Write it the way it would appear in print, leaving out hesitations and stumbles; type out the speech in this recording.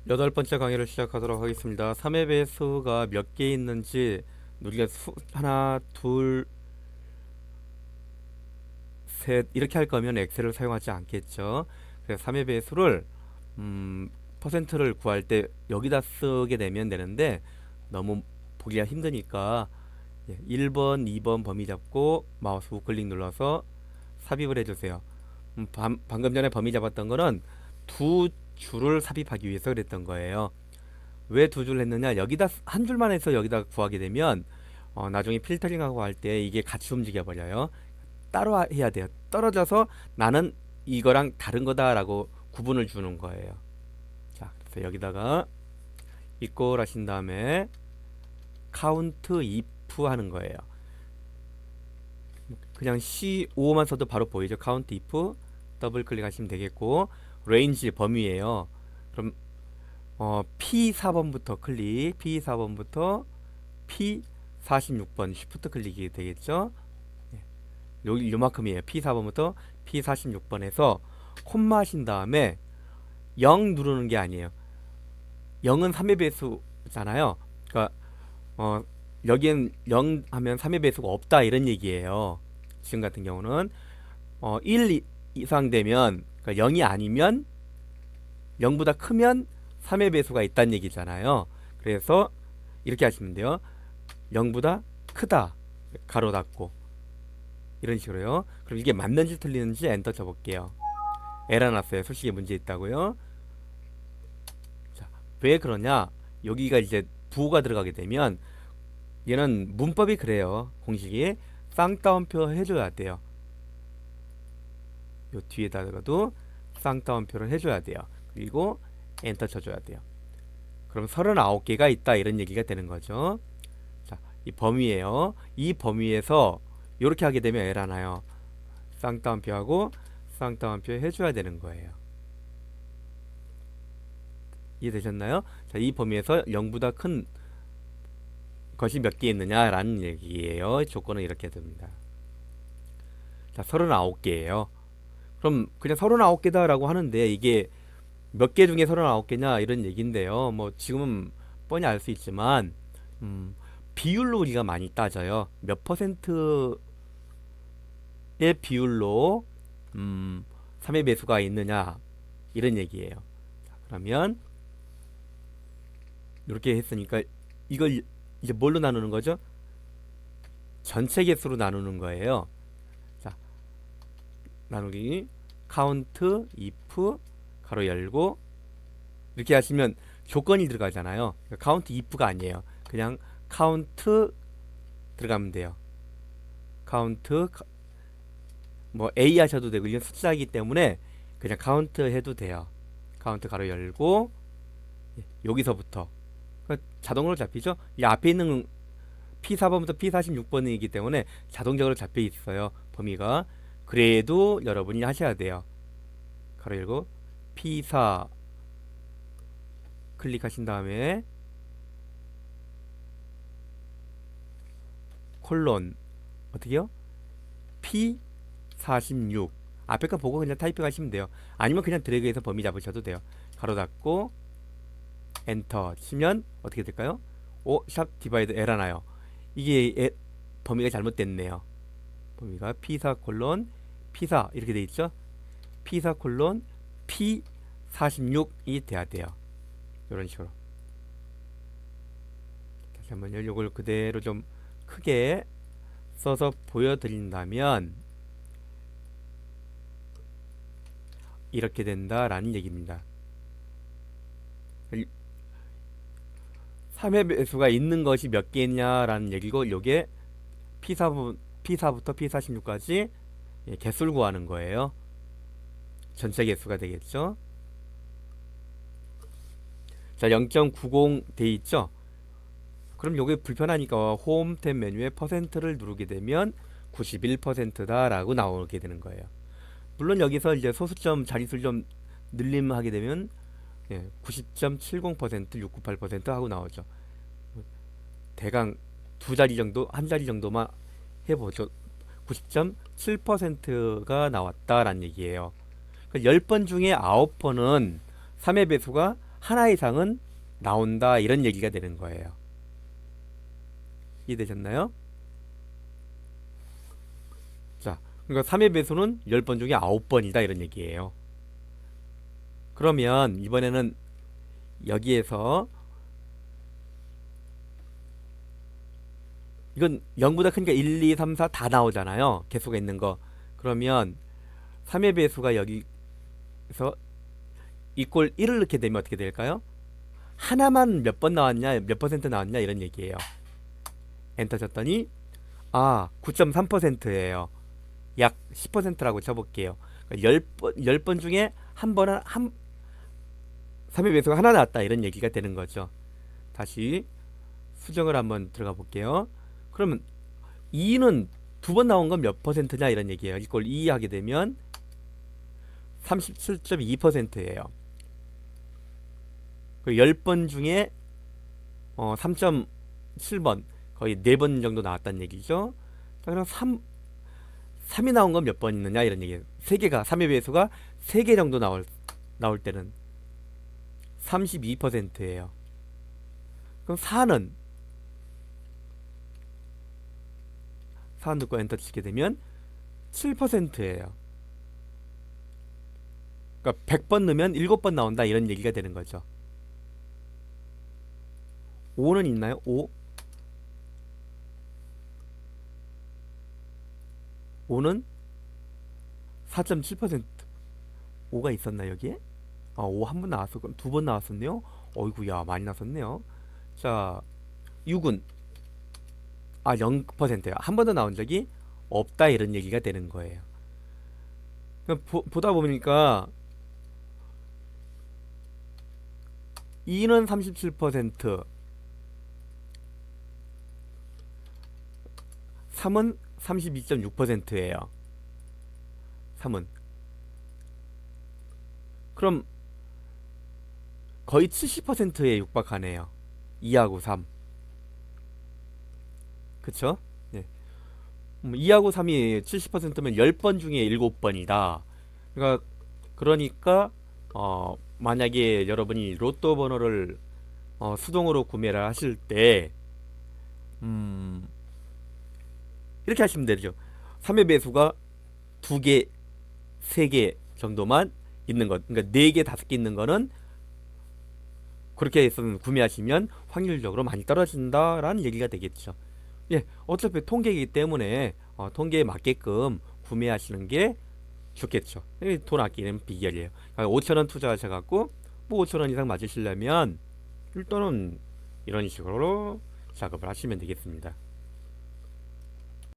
8번째 강의를 시작하도록 하겠습니다. 3의 배수가 몇 개 있는지 우리가 하나, 둘, 셋 이렇게 할 거면 엑셀을 사용하지 않겠죠. 그래서 3의 배수를 퍼센트를 구할 때 여기다 쓰게 되면 되는데 너무 보기가 힘드니까 1번, 2번 범위 잡고 마우스 우클릭 눌러서 삽입을 해주세요. 방금 전에 범위 잡았던 거는 두 줄을 삽입하기 위해서 그랬던 거예요. 왜 두 줄 했느냐? 여기다 한 줄만 해서 여기다 구하게 되면 나중에 필터링하고 할 때 이게 같이 움직여 버려요. 따로 해야 돼요. 떨어져서 나는 이거랑 다른 거다라고 구분을 주는 거예요. 자, 그래서 여기다가 이꼴 하신 다음에 count if 하는 거예요. 그냥 C5만 써도 바로 보이죠. count if 더블 클릭하시면 되겠고, range 범위예요. 그럼 P4번부터 클릭, P4번부터 P46번 쉬프트 클릭이 되겠죠. 여기 요만큼이에요. P4번부터 P46번에서 콤마 하신 다음에 0 누르는 게 아니에요. 0은 3의 배수잖아요. 그러니까 여기엔 0 하면 3의 배수가 없다 이런 얘기예요. 지금 같은 경우는 1 이상 되면, 그러니까 0이 아니면 0보다 크면 3의 배수가 있다는 얘기잖아요. 그래서 이렇게 하시면 돼요. 0보다 크다 가로 닫고 이런 식으로요. 그럼 이게 맞는지 틀리는지 엔터 쳐볼게요. 에러 났어요. 솔직히 문제 있다고요. 자, 왜 그러냐? 여기가 이제 부호가 들어가게 되면 얘는 문법이 그래요. 공식이 쌍따옴표 해줘야 돼요. 요 뒤에다가도 쌍따옴표를 해줘야 돼요. 그리고 엔터 쳐줘야 돼요. 그럼 39개가 있다 이런 얘기가 되는 거죠. 자, 이 범위예요. 이 범위에서 이렇게 하게 되면 에러 나요. 쌍따옴표하고 쌍따옴표 해줘야 되는 거예요. 이해되셨나요? 자, 이 범위에서 0보다 큰 것이 몇 개 있느냐라는 얘기예요. 조건은 이렇게 됩니다. 자, 39개예요. 그럼 그냥 39개다 라고 하는데 이게 몇 개 중에 39개냐 이런 얘기인데요. 뭐 지금은 뻔히 알 수 있지만 비율로 우리가 많이 따져요. 몇 퍼센트의 비율로 3의 배수가 있느냐 이런 얘기예요. 자, 그러면 이렇게 했으니까 이걸 이제 뭘로 나누는 거죠? 전체 개수로 나누는 거예요. 자, 나누기 count if 가로 열고 이렇게 하시면 조건이 들어가잖아요. count if가 아니에요. 그냥 count 들어가면 돼요. count 뭐 a 하셔도 되고 이건 숫자이기 때문에 그냥 count 해도 돼요. count 가로 열고 여기서부터 자동으로 잡히죠. 이 앞에 있는 P4번부터 P46번이기 때문에 자동적으로 잡혀 있어요. 범위가. 그래도 여러분이 하셔야 돼요. 가로 열고 P4 클릭하신 다음에 콜론 어떻게요? P46 앞에 거 보고 그냥 타이핑 하시면 돼요. 아니면 그냥 드래그해서 범위 잡으셔도 돼요. 가로 닫고 엔터 치면 어떻게 될까요? 샵 디바이드 에러 나요. 이게 범위가 잘못됐네요. 범위가 P4 콜론 P4 이렇게 돼 있죠? P4 콜론 P46이 돼야 돼요. 이런 식으로. 다시 한번요. 이걸 그대로 좀 크게 써서 보여드린다면 이렇게 된다라는 얘기입니다. 3의 배수가 있는 것이 몇 개냐라는 얘기고, 요게 P4부터 P46까지 개수를 구하는 거예요. 전체 개수가 되겠죠. 자, 0.90 돼 있죠. 그럼 요게 불편하니까 홈 탭 메뉴에 퍼센트를 누르게 되면 91%다 라고 나오게 되는 거예요. 물론 여기서 이제 소수점 자릿수를 좀 늘림하게 되면 90.70%, 698% 하고 나오죠. 대강 두 자리 정도, 한 자리 정도만 해보죠. 90.7%가 나왔다라는 얘기예요. 10번 중에 9번은 3의 배수가 하나 이상은 나온다 이런 얘기가 되는 거예요. 이해되셨나요? 자, 그러니까 3의 배수는 10번 중에 9번이다 이런 얘기예요. 그러면 이번에는 여기에서 이건 0보다 크니까 1, 2, 3, 4 다 나오잖아요. 개수가 있는 거. 그러면 3의 배수가 여기서 이꼴 1을 넣게 되면 어떻게 될까요? 하나만 몇 번 나왔냐, 몇 퍼센트 나왔냐 이런 얘기예요. 엔터 쳤더니 9.3%예요. 약 10%라고 쳐볼게요. 그러니까 10번 중에 한 번은 3의 배수가 하나 나왔다 이런 얘기가 되는 거죠. 다시 수정을 한번 들어가 볼게요. 그러면 2는 두 번 나온 건 몇 퍼센트냐 이런 얘기예요. 이걸 2 하게 되면 37.2%예요. 10번 중에 3.7번 거의 4번 정도 나왔다는 얘기죠. 자, 그럼 3이 나온 건 몇 번 있느냐 이런 얘기예요. 3개가 3의 배수가 3개 정도 나올 때는 32%예요. 그럼 4는 넣고 엔터 치게 되면 7%예요. 그러니까 100번 넣으면 7번 나온다 이런 얘기가 되는 거죠. 5는 있나요? 5는 4.7%. 5가 있었나 여기에? 5 한 번 나왔어. 그럼 2번 나왔었네요. 어이구야 많이 나왔네요. 자, 6은 0%예요. 한 번도 나온 적이 없다 이런 얘기가 되는 거예요. 보다 보니까 2는 37%, 3은 32.6%예요. 3은 그럼 거의 70%에 육박하네요. 2하고 3. 그쵸? 네. 2하고 3이 70%면 10번 중에 7번이다. 그러니까 만약에 여러분이 로또 번호를 수동으로 구매를 하실 때 이렇게 하시면 되죠. 3의 배수가 2개, 3개 정도만 있는 것. 그러니까 4개, 5개 있는 거는 그렇게 해서 구매하시면 확률적으로 많이 떨어진다라는 얘기가 되겠죠. 예, 어차피 통계이기 때문에 통계에 맞게끔 구매하시는 게 좋겠죠. 돈 아끼는 비결이에요. 5,000원 투자하셔갖고 뭐 5,000원 이상 맞으시려면 일단은 이런 식으로 작업을 하시면 되겠습니다.